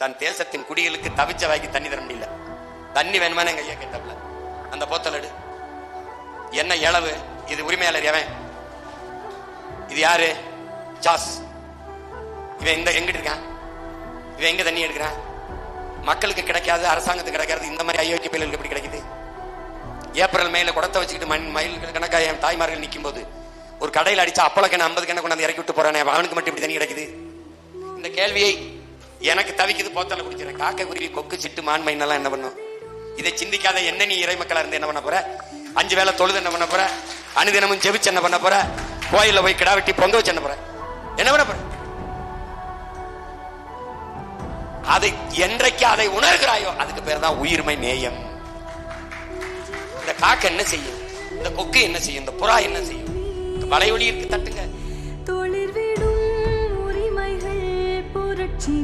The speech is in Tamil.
தன் தேசத்தின் குடிகளுக்கு தவிச்ச வாய்க்கு தண்ணி தர முடியல. தண்ணி வேணுமானே எங்க ஐயா கேட்டாப்ல, அந்த போத்தல் எடு. என்ன இளவு இது? உரிமையாளர் எவன்? இது யாரு? சாஸ். இவன் எங்கிட்டு இருக்கான்? இவன் எங்க தண்ணி எடுக்கிறான்? மக்களுக்கு கிடைக்காது, அரசாங்கத்துக்கு கிடைக்காது. இந்த மாதிரி அயோக்கிய பிள்ளைகளுக்கு எப்படி கிடைக்குது? ஏப்ரல் மேல குடத்தை வச்சுக்கிட்டு மயில்கள் கணக்காக என் தாய்மார்கள் நிற்கும் போது ஒரு கடையில் அடிச்சா அப்பள கண்ணு 50 கண்ணை கொண்டாந்து இறக்கி விட்டு போறானே, அவனுக்கு மட்டும் இப்படி தண்ணி கிடைக்குது? இந்த கேள்வியை எனக்கு தவிக்குது. போத்தல குடிக்கிறேன். காக்கை, குருவி, கொக்கு, சிட்டு, மான்மைன்னெல்லாம் என்ன பண்ணும்? இதை சிந்திக்காத என்ன நீ இறை மக்களா இருந்து என்ன பண்ண போற? 5 வேளை தொழுது என்ன பண்ண போற? அனுதினமும் ஜெபிச்சு என்ன பண்ண போற? கோயில்ல போய் கிடா வெட்டி பொங்க வச்சு என்ன போற? என்ன பண்ண போற? அதை என்றைக்கு அதை உணர்கிறாயோ அதுக்கு பேர் தான் உயிர்மை, நேயம். இந்த காக்கை என்ன செய்யும்? இந்த கொக்கு என்ன செய்யும்? இந்த புறா என்ன செய்யும்? வலையொலி இருக்கு, தட்டுங்க. தொழில் விடும் உரிமைகள் புரட்சி.